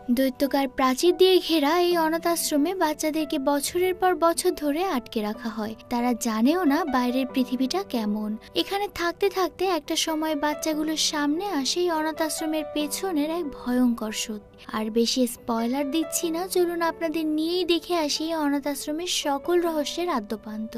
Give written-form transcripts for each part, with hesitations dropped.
দৈত্যকার প্রাচীর দিয়ে ঘেরা এই অনাথ আশ্রমে বাচ্চাদেরকে বছরের পর বছর ধরে আটকে রাখা হয়। তারা জানেও না বাইরের পৃথিবীটা কেমন। এখানে থাকতে থাকতে একটা সময় বাচ্চাগুলোর সামনে আসে এই অনাথ আশ্রমের পেছনের এক ভয়ঙ্কর সত্য। আর বেশি স্পয়লার দিচ্ছি না, চলুন আপনাদের নিয়েই দেখে আসি এই অনাথ আশ্রমের সকল রহস্যের আদ্যপান্ত।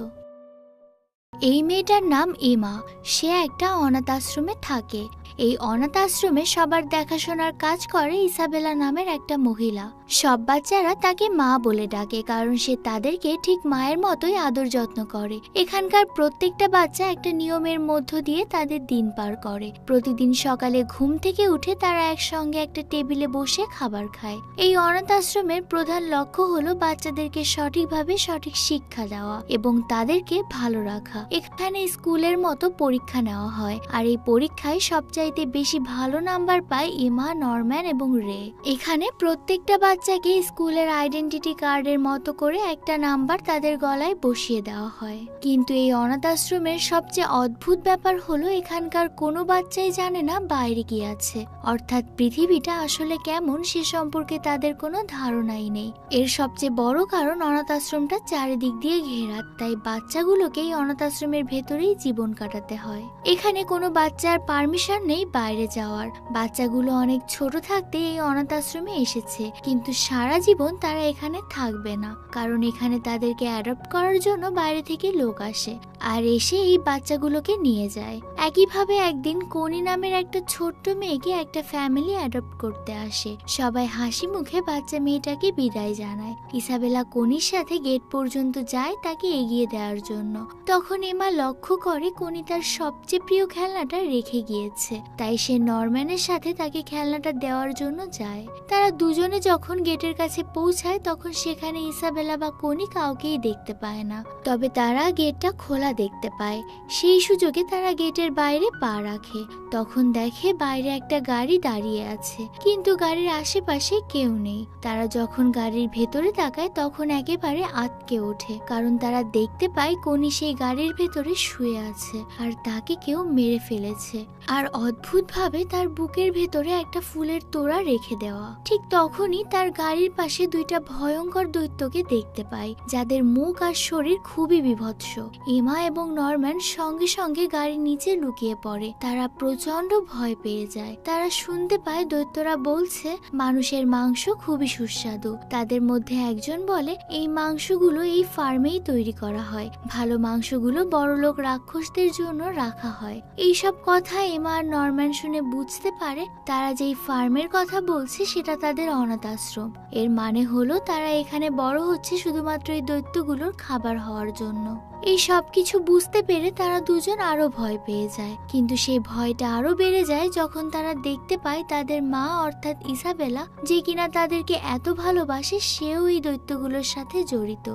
এই মেয়েটার নাম এমা। সে একটা অনাথ আশ্রমে থাকে। এই অনাথ আশ্রমে সবার দেখাশোনার কাজ করে ইসাবেলা নামের একটা মহিলা। সব বাচ্চারা তাকে মা বলে ডাকে, কারণ সে তাদেরকে ঠিক মায়ের মতোই আদর যত্ন করে। এখানকার প্রত্যেকটা বাচ্চা একটা নিয়মের মধ্য দিয়ে তাদের দিন পার করে। প্রতিদিন সকালে ঘুম থেকে উঠে তারা একসঙ্গে একটা টেবিলে বসে খাবার খায়। এই অনাথ আশ্রমের প্রধান লক্ষ্য হলো বাচ্চাদেরকে সঠিকভাবে সঠিক শিক্ষা দেওয়া এবং তাদেরকে ভালো রাখা। এখানে স্কুলের মতো পরীক্ষা নেওয়া হয়, আর এই পরীক্ষায় সবচাইতে বেশি ভালো নাম্বার পায় এমা, নরম্যান এবং রে। এখানে প্রত্যেকটা বাচ্চাকে স্কুলের আইডেন্টিটি কার্ডের মতো করে একটা নাম্বার তাদের গলায় বসিয়ে দেওয়া হয়। কিন্তু এই অনাথ আশ্রমের সবচেয়ে অদ্ভুত ব্যাপার হলো এখানকার কোনো বাচ্চাই জানে না বাইরে কি আছে, অর্থাৎ পৃথিবীটা আসলে কেমন সে সম্পর্কে তাদের কোনো ধারণাই নেই। এর সবচেয়ে বড় কারণ অনাথ আশ্রমটা চারিদিক দিয়ে ঘেরা, তাই বাচ্চাগুলোকে এই অনাথ আশ্রমের ভেতরেই জীবন কাটাতে হয়। এখানে কোনো বাচ্চার পারমিশন নেই বাইরে যাওয়ার। বাচ্চাগুলো অনেক ছোট থাকতে এই অনাথ আশ্রমে এসেছে, কিন্তু সারা জীবন তারা এখানে থাকবে না, কারণ এখানে তাদেরকে অ্যাডপ্ট করার জন্য বাইরে থেকে লোক আসে আর এসে এই বাচ্চাগুলোকে নিয়ে যায়। একইভাবে একদিন কোনি নামের একটা ছোট্ট মেয়েকে একটা ফ্যামিলি অ্যাডপ্ট করতে আসে। সবাই হাসি মুখে বাচ্চা মেয়েটাকে বিদায় জানায়। ইসাবেলা কোনির সাথে গেট পর্যন্ত যায় তাকে এগিয়ে দেওয়ার জন্য। তখন এমা লক্ষ্য করে কোনি তার সবচেয়ে প্রিয় খেলনাটা রেখে গিয়েছে, তাই সে নরম্যানের সাথে তাকে খেলনাটা দেওয়ার জন্য যায়। তারা দুজনে যখন গেটের কাছে পৌঁছায় তখন সেখানে ইসাবেলা বা কোনি কাউকেই দেখতে পায় না, তবে তারা গেটটা খোলা দেখতে পায়। সেই সুযোগে তারা গেটের বাইরে পা রাখে। তখন দেখে বাইরে একটা গাড়ি দাঁড়িয়ে আছে, কিন্তু গাড়ির আশেপাশে কেউ নেই। তারা যখন গাড়ির ভেতরে তাকায় তখন একেবারে আটকে ওঠে, কারণ তারা দেখতে পায় কোনি সেই গাড়ির ভেতরে শুয়ে আছে আর তাকে কেউ মেরে ফেলেছে, আর অদ্ভুতভাবে তার বুকের ভেতরে একটা ফুলের তোড়া রেখে দেওয়া। ঠিক তখনই তার গাড়ির পাশে দুইটা ভয়ঙ্কর দৈত্যকে দেখতে পায়, যাদের মুখ আর শরীর খুবই বিভৎস। এমা এবং নরম্যান সঙ্গে সঙ্গে গাড়ির নিচে লুকিয়ে পড়ে। তারা প্রচন্ড ভয় পেয়ে যায়। তারা শুনতে পায় দৈত্যরা বলছে মানুষের মাংস খুবই সুস্বাদু। তাদের মধ্যে একজন বলে এই মাংসগুলো এই ফার্মেই তৈরি করা হয়, ভালো মাংসগুলো বড়লোক রাক্ষসদের জন্য রাখা হয়। এইসব কথা এমা আর নরম্যান শুনে বুঝতে পারে তারা যেই ফার্মের কথা বলছে সেটা তাদের অনাথ আশ্রম। এর মানে হলো তারা এখানে বড় হচ্ছে শুধুমাত্র এই দৈত্যগুলোর খাবার হওয়ার জন্য। এই সব কিছু বুঝতে পেরে তারা দুজন আরো ভয় পেয়ে যায়, কিন্তু সেই ভয়টা আরো বেড়ে যায় যখন তারা দেখতে পায় তাদের মা অর্থাৎ ইসাবেলা, যে কিনা তাদেরকে এত ভালোবাসে, সেও এই দৈত্যগুলোর সাথে জড়িত।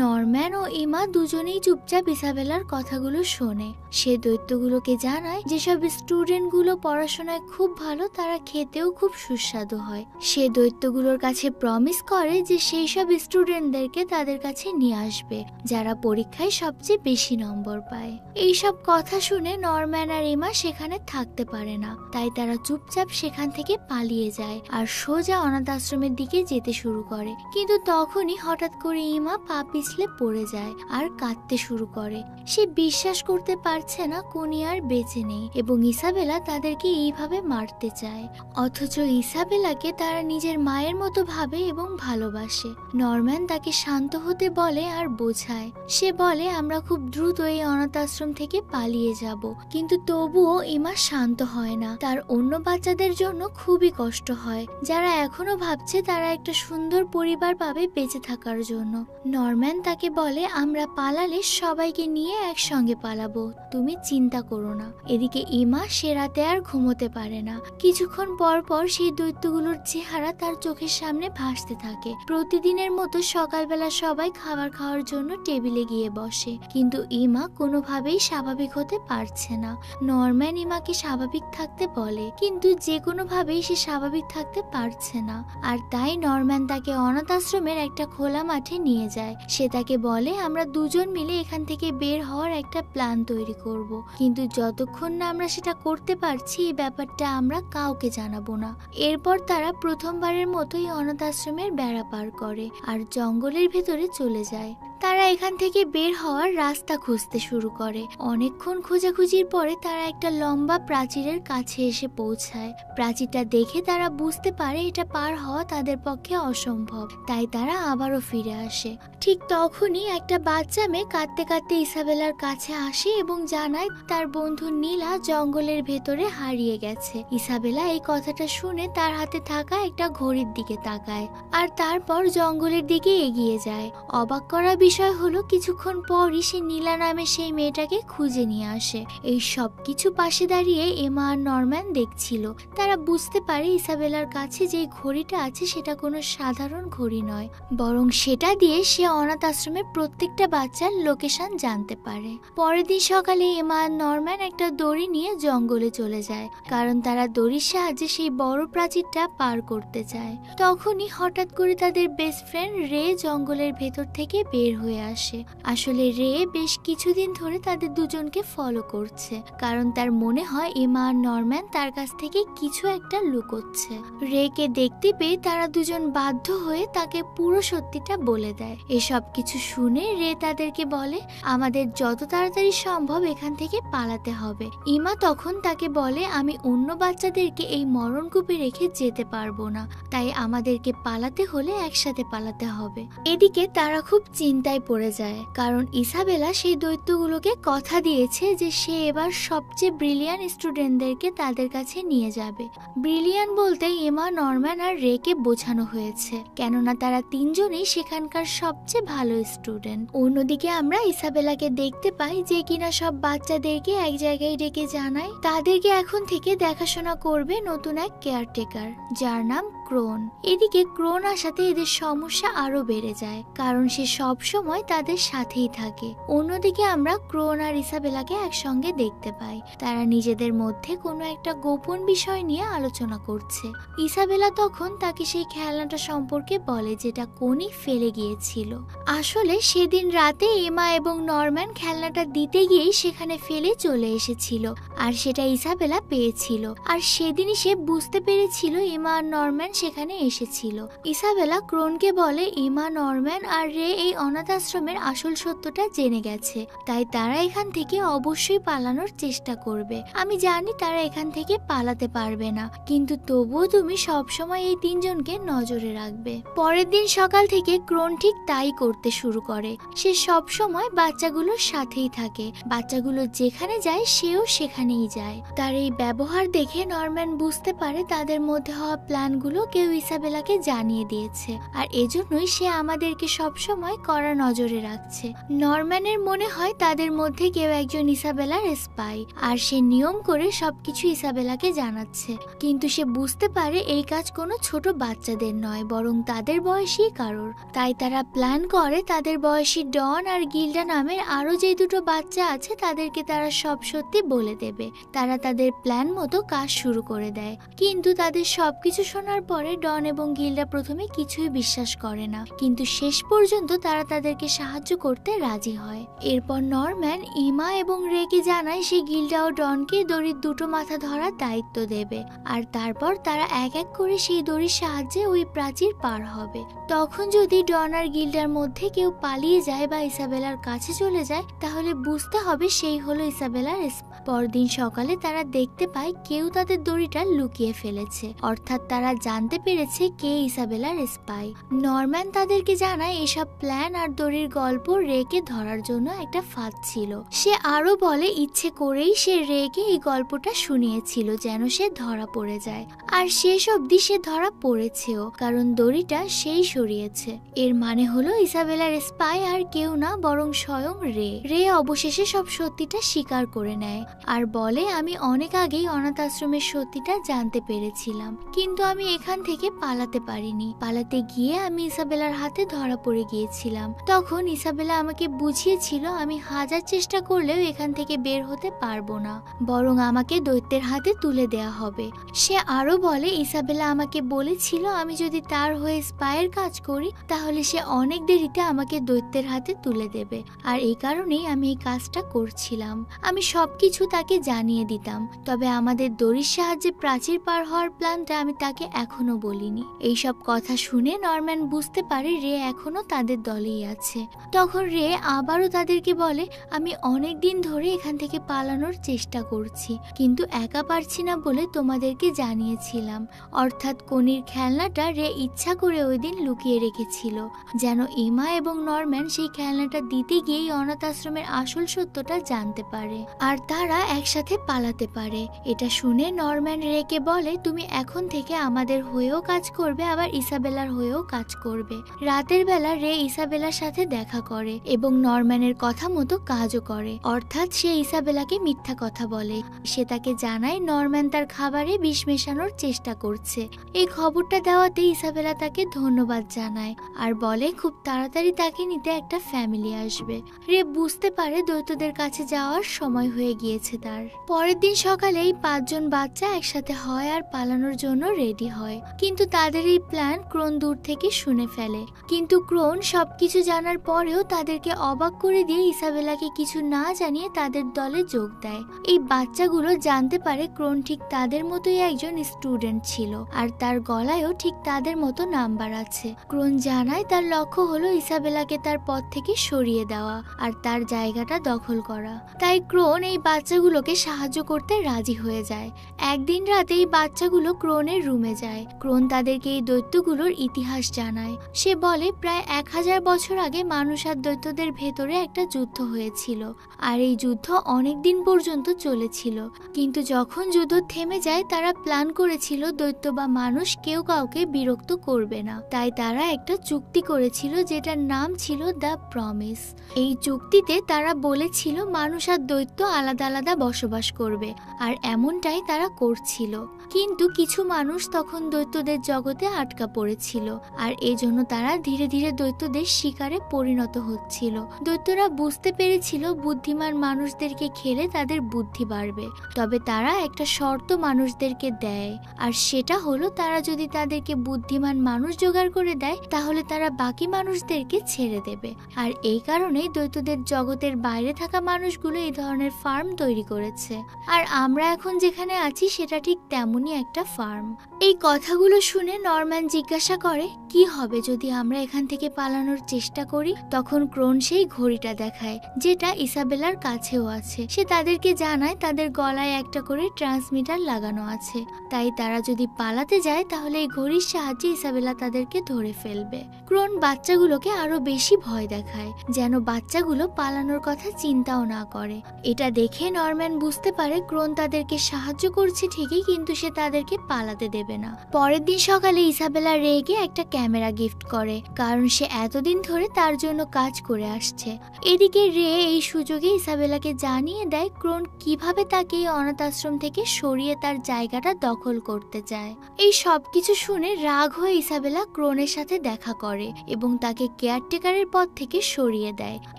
নরম্যান ও এমা দুজনেই চুপচাপ ইসাবেলার কথাগুলো শোনে। সে দৈত্যগুলোকে জানায় যেসব স্টুডেন্টগুলো পড়াশোনায় খুব ভালো তারা খেতেও খুব সুস্বাদু হয়। সে দৈত্যগুলোর কাছে প্রমিস করে যে সেই সব স্টুডেন্টদেরকে তাদের কাছে নিয়ে আসবে যারা পরীক্ষায় সবচেয়ে বেশি নম্বর পায়। এইসব কথা শুনে নরম্যান আর এমা সেখানে থাকতে পারে না, তাই তারা চুপচাপ সেখান থেকে পালিয়ে যায় আর সোজা অনাথ আশ্রমের দিকে যেতে শুরু করে। কিন্তু তখনই হঠাৎ করে এমা পা পিছলে পড়ে যায় আর কাঁদতে শুরু করে। সে বিশ্বাস করতে পারছে না কোনি আর বেঁচে নেই এবং ইসাবেলা তাদেরকে এইভাবে মারতে চায়, অথচ ইসাবেলাকে তারা নিজের মায়ের মতো ভাবে এবং ভালোবাসে। নরম্যান তাকে শান্ত হতে বলে আর বোঝায়। সে বলে আমরা খুব দ্রুত এই অনাথ আশ্রম থেকে পালিয়ে যাব, কিন্তু তবুও এমা শান্ত হয় না। তার অন্য বাচ্চাদের জন্য খুবই কষ্ট হয়, যারা এখনো ভাবছে তারা একটা সুন্দর পরিবার পাবে বেঁচে থাকার জন্য। নরম্যান তাকে বলে আমরা পালালে সবাইকে নিয়ে একসঙ্গে পালাবো, তুমি চিন্তা করো না। এদিকে এমা সে রাতে আর ঘুমোতে পারে না। কিছুক্ষণ পর পর সেই দৈত্যগুলোর চেহারা তার চোখের সামনে ভাসতে থাকে। প্রতিদিনের মতো সকালবেলা সবাই খাবার খাওয়ার জন্য টেবিলে গিয়ে বসে, কিন্তু এমা কোনোভাবেই স্বাভাবিক হতে পারছে না। নরম্যান এমাকে স্বাভাবিক থাকতে বলে, কিন্তু যে কোনোভাবেই সে স্বাভাবিক থাকতে পারছে না। আর তাই নরম্যান তাকে অনাথ আশ্রমের একটা খোলা মাঠে নিয়ে যায়। সে তাকে বলে আমরা দুজন মিলে এখান থেকে বের হওয়ার একটা প্ল্যান তৈরি করব, কিন্তু যতক্ষণ না আমরা সেটা করতে পারছি এই ব্যাপারটা আমরা কাউকে জানাবো না। এরপর তারা প্রথমবারের মতোই অনাথ আশ্রমের বেড়া পার করে আর জঙ্গলের ভেতরে চলে যায়। তারা এখান থেকে বের হওয়ার রাস্তা খুঁজতে শুরু করে। অনেকক্ষণ খোঁজাখুঁজির পরে তারা একটা লম্বা প্রাচীরের কাছে এসে পৌঁছায়। প্রাচীরটা দেখে তারা বুঝতে পারে এটা পার হওয়া তাদের পক্ষে অসম্ভব, তাই তারা আবারও ফিরে আসে। ঠিক তখনই একটা বাচ্চা মেয়ে কাঁদতে কাঁদতে ইসাবেলার কাছে আসে এবং জানায় তার বন্ধু নীলা জঙ্গলের ভেতরে হারিয়ে গেছে। ইসাবেলা এই কথাটা শুনে তার হাতে থাকা একটা ঘড়ির দিকে তাকায় আর তারপর জঙ্গলের দিকে এগিয়ে যায়। অবাক করা বিষয় হলো কিছুক্ষণ পরই সে নীলা নামে সেই মেয়েটাকে খুঁজে নিয়ে আসে। এই সব কিছু পাশে দাঁড়িয়ে এমা আর নরম্যান দেখছিল। তারা বুঝতে পারে ইসাবেলার কাছে যে ঘড়িটা আছে সেটা কোনো সাধারণ ঘড়ি নয়, বরং সেটা দিয়ে সে অনাথ আশ্রমের প্রত্যেকটা বাচ্চার লোকেশন জানতে পারে। পরের দিন সকালে এমা আর নরম্যান একটা দড়ি নিয়ে জঙ্গলে চলে যায়, কারণ তারা দড়ির সাহায্যে সেই বড় প্রাচীরটা পার করতে চায়। তখনই হঠাৎ করে তাদের বেস্ট ফ্রেন্ড রে জঙ্গলের ভেতর থেকে বের হয়ে আসে। আসলে রে বেশ কিছুদিন ধরে তাদের দুজনকে ফলো করছে, কারণ তার মনে হয় এমা আর নরম্যান তার কাছ থেকে কিছু একটা লুকোচ্ছে। রে কে দেখতে পেয়ে তারা দুজন বাধ্য হয়ে তাকে পুরো সত্যিটা বলে দেয়। এসব কিছু শুনে রে তাদেরকে বলে আমাদের যত তাড়াতাড়ি সম্ভব এখান থেকে পালাতে হবে। ইমা তখন তাকে বলে আমি অন্য বাচ্চাদেরকে এই মরণকূপে রেখে যেতে পারবো না, তাই আমাদেরকে পালাতে হলে একসাথে পালাতে হবে। এদিকে তারা খুব চিন্তায় পড়ে যায়, কারণ ইসাবেলা সেই দৈত্যগুলোকে কথা দিয়েছে যে সে এবার সবচেয়ে ব্রিলিয়ান স্টুডেন্টদেরকে তাদের কাছে নিয়ে যাবে। ব্রিলিয়ান বলতে এমা, নরম্যান আর রে কে বোঝানো হয়েছে, কেননা তারা তিনজনই সেখানকার সবচেয়ে ভালো স্টুডেন্ট। অন্যদিকে আমরা ইসাবেলাকে দেখতে পাই যে কিনা সব বাচ্চাদেরকে এক জায়গায় ডেকে জানায় তাদেরকে এখন থেকে দেখাশোনা করবে নতুন এক কেয়ারটেকার, যার নাম ক্রোন। এদিকে ক্রোন আসাতে এদের সমস্যা আরো বেড়ে যায়, কারণ সে সব সময় তাদের সাথেই থাকে। অন্যদিকে আমরা ক্রোন আর ইসাবেলাকে একসঙ্গে দেখতে পাই। তারা নিজেদের মধ্যে কোনো একটা গোপন বিষয় নিয়ে আলোচনা করছে। ইসাবেলা তখন তাকে সেই খেলনাটা সম্পর্কে বলে যেটা কোনি ফেলে গিয়েছিল। আসলে সেদিন রাতে এমা এবং নরম্যান খেলনাটা দিতে গিয়েই সেখানে ফেলে চলে এসেছিল, আর সেটা ইসাবেলা পেয়েছিল। আর সেদিনই সে বুঝতে পেরেছিল এমা আর নরম্যান সেখানে এসেছিল। ইসাবেলা ক্রোনকে বলে এমা, নরম্যান আর রে এই অনাথ আশ্রমের আসল সত্যটা জেনে গেছে, তাই তারা এখান থেকে অবশ্যই পালানোর চেষ্টা করবে। আমি জানি তারা এখান থেকে পালাতে পারবে না, কিন্তু তবুও তুমি সবসময় এই তিনজনকে নজরে রাখবে। পরের দিন সকাল থেকে ক্রোন ঠিক তাই করতে শুরু করে। সে সব সময় বাচ্চাগুলোর সাথেই থাকে, বাচ্চাগুলো যেখানে যায় সেও সেখানেই যায়। তার এই ব্যবহার দেখে নরম্যান বুঝতে পারে তাদের মধ্যে হওয়া প্ল্যানগুলো কেউ ইসাবেলাকে জানিয়ে দিয়েছে, আর এজন্যই সে আমাদেরকে সব সময় কড়া নজরে রাখছে। নরম্যানের মনে হয় তাদের মধ্যে কেউ একজন ইসাবেলার স্পাই, আর সে নিয়ম করে সবকিছু ইসাবেলাকে জানাচ্ছে। কিন্তু সে বুঝতে পারে এই কাজ কোনো ছোট বাচ্চাদের নয়, বরং তাদের বয়সী কারোর। তাই তারা প্ল্যান করে তাদের বয়সী ডন আর গিল্ডা নামের আরো যে দুটো বাচ্চা আছে তাদেরকে তারা সব সত্যি বলে দেবে। তারা তাদের প্ল্যান মতো কাজ শুরু করে দেয়, কিন্তু তাদের সবকিছু শোনার পরে ডন এবং গিল্ডা প্রথমে কিছুই বিশ্বাস করে না, কিন্তু শেষ পর্যন্ত তারা তাদেরকে সাহায্য করতে রাজি হয়। এরপর নরম্যান ইমা এবং রেকে জানায় সে গিল্ডা ও ডনকে দড়ির দুটো মাথা ধরার দায়িত্ব দেবে, আর তারপর তারা এক এক করে সেই দড়ির সাহায্যে ওই প্রাচীর পার হবে। তখন যদি ডন আর গিল্ডার মধ্যে কেউ পালিয়ে যায় বা ইসাবেলার কাছে চলে যায়, তাহলে বুঝতে হবে সেই হলো ইসাবেলার। পরদিন সকালে তারা দেখতে পায় কেউ তাদের দড়িটা লুকিয়ে ফেলেছে, অর্থাৎ তারা জানতে পেরেছে কে ইসাবেলার স্পাই। নরম্যান তাদেরকে জানায় এসব প্ল্যান আর দড়ির গল্প রেকে ধরার জন্য একটা ফাঁদ ছিল। সে আরো বলে ইচ্ছে করেই সে রেকে এই গল্পটা শুনিয়েছিল যেন সে ধরা পড়ে যায়, আর শেষ অবধি সে ধরা পড়েছেও, কারণ দড়িটা সেই সরিয়েছে। এর মানে হলো ইসাবেলার স্পাই আর কেউ না, বরং স্বয়ং রে। রে অবশেষে সব সত্যিটা স্বীকার করে নেয় আর বলে আমি অনেক আগেই অনাথ আশ্রমের সত্যিটা জানতে পেরেছিলাম, কিন্তু আমি এখান থেকে পালাতে পারিনি। পালাতে গিয়ে আমি ইসাবেলার হাতে ধরা পড়ে গিয়েছিলাম, তখন ইসাবেলা আমাকে বুঝিয়েছিল আমি হাজার চেষ্টা করলেও এখান থেকে বের হতে পারবো না, বরং আমাকে দৈত্যের হাতে তুলে দেয়া হবে। সে আরো বলে ইসাবেলা আমাকে বলেছিল আমি যদি তার হয়ে স্পাইয়ের কাজ করি তাহলে সে অনেক দেরিতে আমাকে দৈত্যের হাতে তুলে দেবে, আর এই কারণেই আমি এই কাজটা করছিলাম। আমি সবকিছু তাকে জানিয়ে দিতাম, তবে আমাদের দড়ির সাহায্যে প্রাচীর পার হওয়ার প্ল্যানটা আমি তাকে এখনো বলিনি। এইসব কথা শুনে নরম্যান বুঝতে পারে রে এখনো তাদের দলেই আছে। তখন রে আবারও তাদেরকে বলে আমি অনেক দিন ধরে এখান থেকে পালানোর চেষ্টা করছি, কিন্তু একা পারছি না বলে তোমাদেরকে জানিয়েছিলাম। অর্থাৎ কনির খেলনাটা রে ইচ্ছা করে ওই দিন লুকিয়ে রেখেছিল, যেন ইমা এবং নরম্যান সেই খেলনাটা দিতে গিয়েই অনাথ আশ্রমের আসল সত্যটা জানতে পারে আর তারা একসাথে পালাতে পারে। এটা শুনে নরম্যান রেকে বলে তুমি এখন থেকে আমাদের হয়েও কাজ করবে, আবার ইসাবেলার হয়েও কাজ করবে। রাতের বেলা রে ইসাবেলার সাথে দেখা করে এবং নরম্যানের কথা মতো কাজও করে, অর্থাৎ সে ইসাবেলাকে মিথ্যা কথা বলে। সে তাকে জানায় নরম্যান তার খাবারে বিষ মেশানোর চেষ্টা করছে। এই খবরটা দেওয়াতে ইসাবেলা তাকে ধন্যবাদ জানায় আর বলে খুব তাড়াতাড়ি তাকে নিতে একটা ফ্যামিলি আসবে। রে বুঝতে পারে দৈত্যদের কাছে যাওয়ার সময় হয়ে গিয়েছে তার। পরের দিন সকালে এই 5 জন বাচ্চা একসাথে হয় আর পালানোর জন্য রেডি হয়, কিন্তু তাদের এই প্ল্যান ক্রোন দূর থেকে শুনে ফেলে। কিন্তু ক্রোন সবকিছু জানার পরেও তাদেরকে অবাক করে দিয়ে ইসাবেলাকে কিছু না জানিয়ে তাদের দলে যোগ দেয়। এই বাচ্চাগুলো জানতে পারে ক্রোন ঠিক তাদের মতোই একজন স্টুডেন্ট ছিল আর তার গলায়ও ঠিক তাদের মতো নাম্বার আছে। ক্রোন জানায় তার লক্ষ্য হলো ইসাবেলাকে তার পথ থেকে সরিয়ে দেওয়া আর তার জায়গাটা দখল করা। তাই ক্রোন এই বাচ্চাগুলোকে সাহায্য করতে রাজি হয়ে যায়। একদিন রাতে এই বাচ্চাগুলো ক্রোনের রুমে যায়। ক্রোন তাদেরকে এই দৈত্যগুলোর ইতিহাস জানায়। সে বলে প্রায় 1000 বছর আগে মানুষ আর দৈত্যদের ভেতরে একটা যুদ্ধ হয়েছিল আর এই যুদ্ধ অনেক দিন পর্যন্ত চলেছিল, কিন্তু যখন যুদ্ধ থেমে যায় তারা প্ল্যান করেছিল দৈত্য বা মানুষ কেউ কাউকে বিরক্ত করবে না। তাই তারা একটা চুক্তি করেছিল যেটার নাম ছিল দ্য প্রমিস। এই চুক্তিতে তারা বলেছিল মানুষ আর দৈত্য আলাদা আলাদা বসবাস করবে আর এমনটাই তারা করছিল। কিন্তু কিছু মানুষ তখন দৈত্যদের জগতে আটকা পড়েছিল আর এজন্য তারা ধীরে ধীরে দৈত্যদের শিকারে পরিণত হচ্ছিল। দৈত্যরা বুঝতে পেরেছিল বুদ্ধিমান মানুষদেরকে খেলে তাদের বুদ্ধি বাড়বে, তবে তারা একটা শর্ত মানুষদেরকে দেয় আর সেটা হলো তারা যদি তাদেরকে বুদ্ধিমান মানুষ জোগাড় করে দেয় তাহলে তারা বাকি মানুষদেরকে ছেড়ে দেবে। আর এই কারণেই দৈত্যদের জগতের বাইরে থাকা মানুষগুলো এই ধরনের ফার্ম তৈরি করেছে আর আমরা এখন যেখানে আছি সেটা ঠিক তেমনই একটা ফার্ম। এই কথাগুলো শুনে নরম্যান জিজ্ঞাসা করে কি হবে যদি আমরা এখান থেকে পালানোর চেষ্টা করি। তখন ক্রোন সেই ঘড়িটা দেখায় যেটা ইসাবেলার কাছেও আছে। সে তাদেরকে জানায় তাদের গলায় একটা করে ট্রান্সমিটার লাগানো আছে, তাই তারা যদি পালাতে যায় তাহলে এই ঘড়ির সাহায্যে ইসাবেলা তাদেরকে ধরে ফেলবে। ক্রোন বাচ্চাগুলোকে আরো বেশি ভয় দেখায় যেন বাচ্চাগুলো পালানোর কথা চিন্তাও না করে। এটা দেখে নরম্যান বুঝতে পারে ক্রোন তাদেরকে সাহায্য করছে ঠিকই, কিন্তু সে তাদেরকে পালাতে দেবে না। পরের দিন সকালে ইসাবেলা রেগে একটা ক্যামেরা গিফট করে, কারণ সে এতদিন ধরে তার জন্য কাজ করে আসছে। এদিকে রে এই সুযোগে ইসাবেলাকে জানিয়ে দেয় ক্রোন কিভাবে তাকে এই অনাথ আশ্রম থেকে সরিয়ে তার জায়গাটা দখল করতে চায়। এই সবকিছু শুনে রাগ হয়ে ইসাবেলা ক্রোনের সাথে দেখা করে এবং তাকে কেয়ারটেকারের পদ থেকে সরিয়ে দেয়।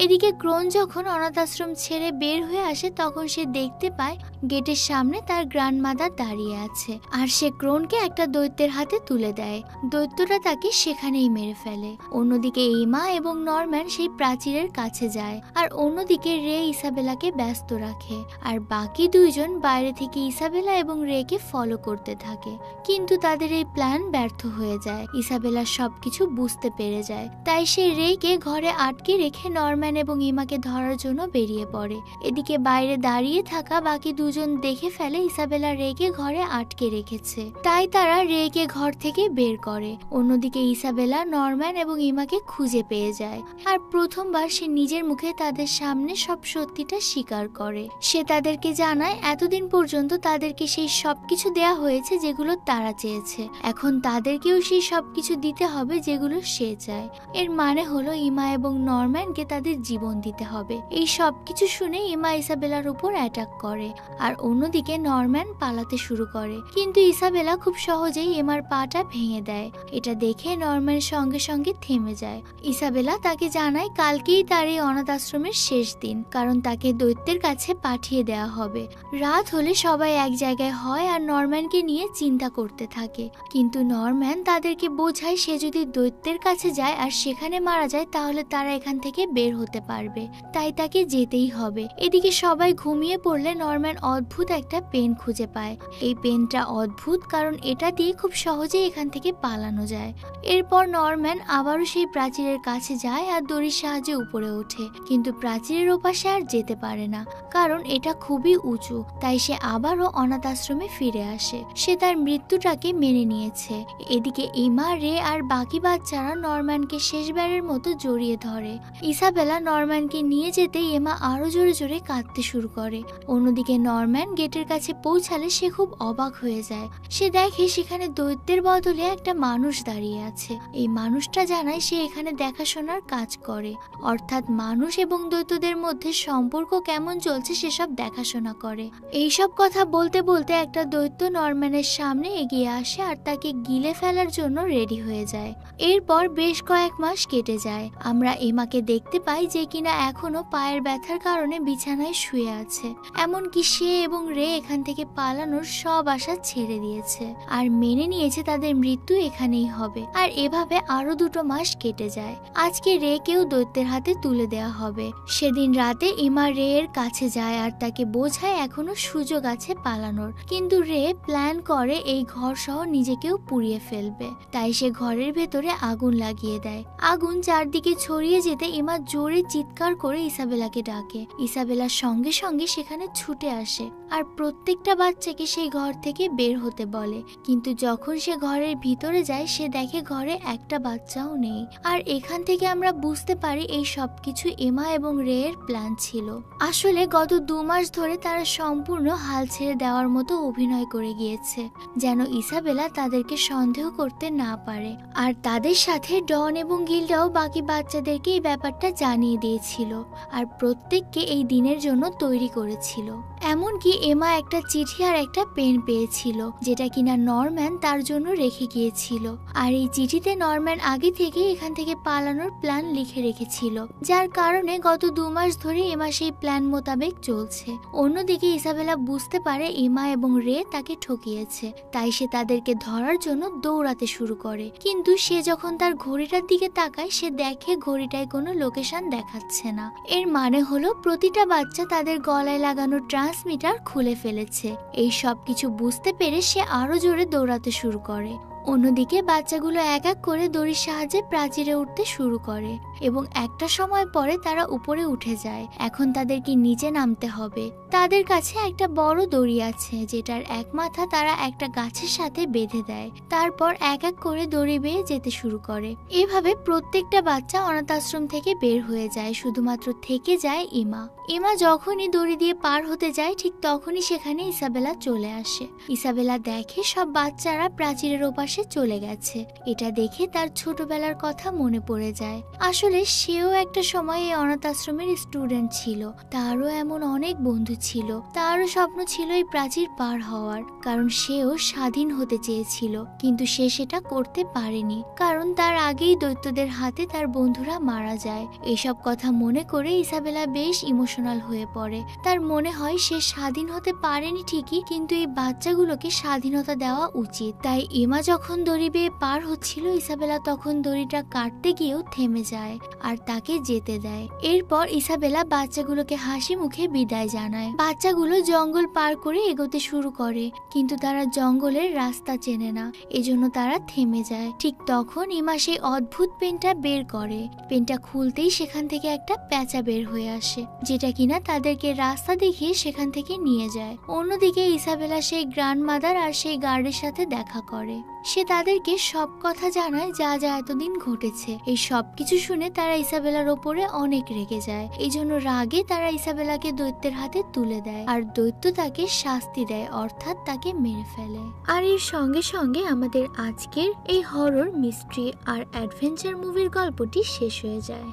এদিকে ক্রোন যখন অনাথ আশ্রম ছেড়ে বের হয়ে আসে তখন সে দেখতে পায় গেটের সামনে তার গ্র্যান্ডমাদার দাঁড়িয়ে আছে আর সে ক্রোনকে একটা দৈত্যের হাতে তুলে দেয়। দৈত্যটা তাকে সেখানেই মেরে ফেলে। অন্যদিকে ইমা এবং নরম্যান সেই প্রাচীরের কাছে যায় আর অন্যদিকে রে ইসাবেলাকে ব্যস্ত রাখে আর বাকি দুইজন বাইরে থেকে ইসাবেলা এবং রেকে ফলো করতে থাকে। কিন্তু তাদের এই প্ল্যান ব্যর্থ হয়ে যায়। ইসাবেলা সবকিছু বুঝতে পেরে যায়, তাই সে রেকে ঘরে আটকে রেখে নরম্যান এবং ইমাকে ধরার জন্য বেরিয়ে পড়ে। এদিকে বাইরে দাঁড়িয়ে থাকা বাকি দুজন দেখে ফেলে ইসাবেলা রেকে ঘরে আটকে রেখেছে, তাই তারা রেকে ঘর থেকে বের করে। অন্যদিকে ইসাবেলা নরম্যান এবং ইমাকে খুঁজে পেয়ে যায় আর প্রথমবার সে নিজের মুখে তাদের সামনে সব সত্যিটা স্বীকার করে। সে তাদেরকে জানায় এতদিন পর্যন্ত তাদেরকে সেই সবকিছু দেয়া হয়েছে যেগুলো তারা চেয়েছে, এখন তাদেরকেও সেই সবকিছু দিতে হবে যেগুলো সে চায়। এর মানে হলো ইমা এবং নরম্যানকে তাদের জীবন দিতে হবে। এই সবকিছু শুনে ইমা ইসাবেলার উপর অ্যাটাক করে আর অন্যদিকে নরম্যান পালাতে শুরু করে, কিন্তু ইসাবেলা খুব সহজেই এমার পাটা ভেঙে দেয়। এটা দেখে নরম্যান সঙ্গে সঙ্গে থেমে যায়। ইসাবেলা তাকে জানায় কালকেই তার এই অনাথ আশ্রমের শেষ দিন, কারণ তাকে দৈত্যের কাছে পাঠিয়ে দেওয়া হবে। রাত হলে সবাই এক জায়গায় হয় আর নরম্যানকে নিয়ে চিন্তা করতে থাকে, কিন্তু নরম্যান তাদেরকে বোঝায় সে যদি দৈত্যের কাছে যায় আর সেখানে মারা যায় তাহলে তারা এখান থেকে বের হতে পারবে, তাই তাকে যেতেই হবে। এদিকে সবাই ঘুমিয়ে পড়লে নরম্যান অদ্ভুত একটা পেন খুঁজে পায়। এই পেনটা অদ্ভুত কারণ এটা দিয়ে খুব সহজেই এখান থেকে পালানো যায়। এরপর নরম্যান আবারও সেই প্রাচীরের কাছে যায় আর দড়ির সাহায্যে উপরে ওঠে, কিন্তু প্রাচীরের ওপাশে আর যেতে পারে না কারণ এটা খুবই উঁচু। তাই সে আবারও অনাথ আশ্রমে ফিরে আসে। সে তার মৃত্যুটাকে মেনে নিয়েছে। এদিকে এমা, রে আর বাকি বাচ্চারা নরম্যানকে শেষবারের মতো জড়িয়ে ধরে। ইসাবেলা নরম্যানকে নিয়ে যেতে এমা আরো জোরে জোরে কাঁদতে শুরু করে। অন্যদিকে নরম্যান গেটের কাছে পৌঁছালে সে খুব অবাক হয়ে যায়। সে দেখে সেখানে দৈত্যের বদলে একটা মানুষ দাঁড়িয়ে আছে। এই মানুষটা জানায় সে এখানে দেখাশোনার কাজ করে, অর্থাৎ মানুষ এবং দৈত্যদের মধ্যে সম্পর্ক কেমন চলছে সেসব দেখাশোনা করে। এইসব কথা বলতে বলতে একটা দৈত্য নরম্যানের সামনে এগিয়ে আসে আর তাকে গিলে ফেলার জন্য রেডি হয়ে যায়। এরপর বেশ কয়েক মাস কেটে যায়। আমরা এমাকে দেখতে পাই যে কিনা এখনো পায়ের ব্যথার কারণে বিছানায় শুয়ে আছে। এমনকি সে এবং রে এখান থেকে পালানোর সব আশা ছেড়ে দিয়েছে আর মেনে নিয়েছে তাদের মৃত্যু এখানেই হবে। আর এভাবে আরো 2 মাস কেটে যায়। আজকে রে কেও দৈত্যের হাতে তুলে দেওয়া হবে। সেদিন রাতে এমা রে এর কাছে যায় আর তাকে বোঝায় এখনো সুযোগ আছে পালানোর, কিন্তু রে প্ল্যান করে এই ঘর সহ নিজেকেও পুড়িয়ে ফেলবে। তাই সে ঘরের ভেতরে আগুন লাগিয়ে দেয়। আগুন চারদিকে ছড়িয়ে যেতে এমা জোরে চিৎকার করে ইসাবেলাকে ডাকে। ইসাবেলার সঙ্গে সঙ্গে সেখানে ছুটে আসে আর প্রত্যেকটা বাচ্চাকে সেই ঘর থেকে বের হতে বলে, কিন্তু যখন সে ঘরের ভিতরে যায় সে দেখে ঘরে একটা বাচ্চাও নেই। আর এখান থেকে আমরা বুঝতে পারি এই সবকিছু এমা এবং রে এর প্ল্যান ছিল। আসলে গত 2 মাস ধরে তারা সম্পূর্ণ হাল ছেড়ে দেওয়ার মতো অভিনয় করে গিয়েছে, যেন ইসাবেলা তাদেরকে সন্দেহ করতে না পারে। আর তাদের সাথে ডন এবং গিল্ডাও বাকি বাচ্চাদেরকে এই ব্যাপারটা জানিয়ে দিয়েছিল আর প্রত্যেককে এই দিনের জন্য তৈরি করেছিল। এমনকি এমা একটা চিঠি আর একটা পেন পেয়েছিল যেটা কিনা নরম্যান তার জন্য রেখে গিয়েছিল। আর এই চিঠিতে নরম্যান আগে থেকে এখান থেকে পালানোর প্ল্যান লিখে রেখেছিল, যার কারণে গত 2 মাস ধরে এমা সেই প্ল্যান মোতাবেক চলছে। অন্যদিকে ইসাবেলা বুঝতে পারে এমা এবং রে তাকে ঠকিয়েছে, তাই সে তাদেরকে ধরার জন্য দৌড়াতে শুরু করে। কিন্তু সে যখন তার ঘড়িটার দিকে তাকায় সে দেখে ঘড়িটায় কোনো লোকেশন দেখাচ্ছে না। এর মানে হলো প্রতিটা বাচ্চা তাদের গলায় লাগানো ট্রান্সমিটার খুলে ফেলেছে। এই সব কিছু বুঝতে পেরে সে আরো জোরে দৌড়াতে শুরু করে। অন্যদিকে বাচ্চাগুলো এক এক করে দড়ির সাহায্যে প্রাচীরে উঠতে শুরু করে এবং একটা সময় পরে তারা উপরে উঠে যায়। এখন তাদেরকে নিচে নামতে হবে। তাদের কাছে একটা বড় দড়ি আছে যেটার এক মাথা তারা একটা গাছের সাথে বেঁধে দেয়। তারপর এক এক করে দড়ি বেয়ে যেতে শুরু করে। এভাবে প্রত্যেকটা বাচ্চা অনাথ আশ্রম থেকে বের হয়ে যায়, শুধুমাত্র থেকে যায় ইমা। ইমা যখনই দড়ি দিয়ে পার হতে যায় ঠিক তখনই সেখানে ইসাবেলা চলে আসে। ইসাবেলা দেখে সব বাচ্চারা প্রাচীরের ওপাশে চলে গেছে। এটা দেখে তার ছোটবেলার কথা মনে পড়ে যায়। আসলে সেও একটা সময় এই অনাথ আশ্রমের স্টুডেন্ট ছিল। তারও এমন অনেক বন্ধু ছিল। তারও স্বপ্ন ছিল এই প্রাচীর পার হওয়ার, কারণ সেও স্বাধীন হতে চেয়েছিল, কিন্তু সে সেটা করতে পারেনি কারণ তার আগেই দৈত্যদের হাতে তার বন্ধুরা মারা যায়। এসব কথা মনে করে ইসাবেলা বেশ ইমোশনাল হয়ে পড়ে। তার মনে হয় সে স্বাধীন হতে পারেনি ঠিকই, কিন্তু এই বাচ্চাগুলোকে স্বাধীনতা দেওয়া উচিত। তাই এমা যখন দড়ি বেয়ে পার হচ্ছিল ইসাবেলা তখন দড়িটা কাটতে গিয়েও থেমে যায় আর তাকে যেতে দেয়। এরপর ইসাবেলা বাচ্চাগুলোকে হাসি মুখে বিদায় জানায়। বাচ্চাগুলো জঙ্গল পার করে এগোতে শুরু করে, কিন্তু তারা জঙ্গলের রাস্তা চেনে না, এজন্য তারা থেমে যায়। ঠিক তখন ইমা সেই অদ্ভুত পেনটা বের করে। পেনটা খুলতেই সেখান থেকে একটা প্যাঁচা বের হয়ে আসে, যেটা কিনা তাদেরকে রাস্তা দেখিয়ে সেখান থেকে নিয়ে যায়। অন্যদিকে ইসাবেলা সেই গ্র্যান্ডমাদার আর সেই গার্ডের সাথে দেখা করে। সে তাদেরকে সব কথা জানায় যা যা এতদিন ঘটেছে। এই সব কিছু শুনে তারা ইসাবেলার ওপরে অনেক রেগে যায়। এই জন্য রাগে তারা ইসাবেলাকে দৈত্যের হাতে তুলে দেয় আর দৈত্য তাকে শাস্তি দেয়, অর্থাৎ তাকে মেরে ফেলে। আর এর সঙ্গে সঙ্গে আমাদের আজকের এই হরর, মিস্ট্রি আর অ্যাডভেঞ্চার মুভির গল্পটি শেষ হয়ে যায়।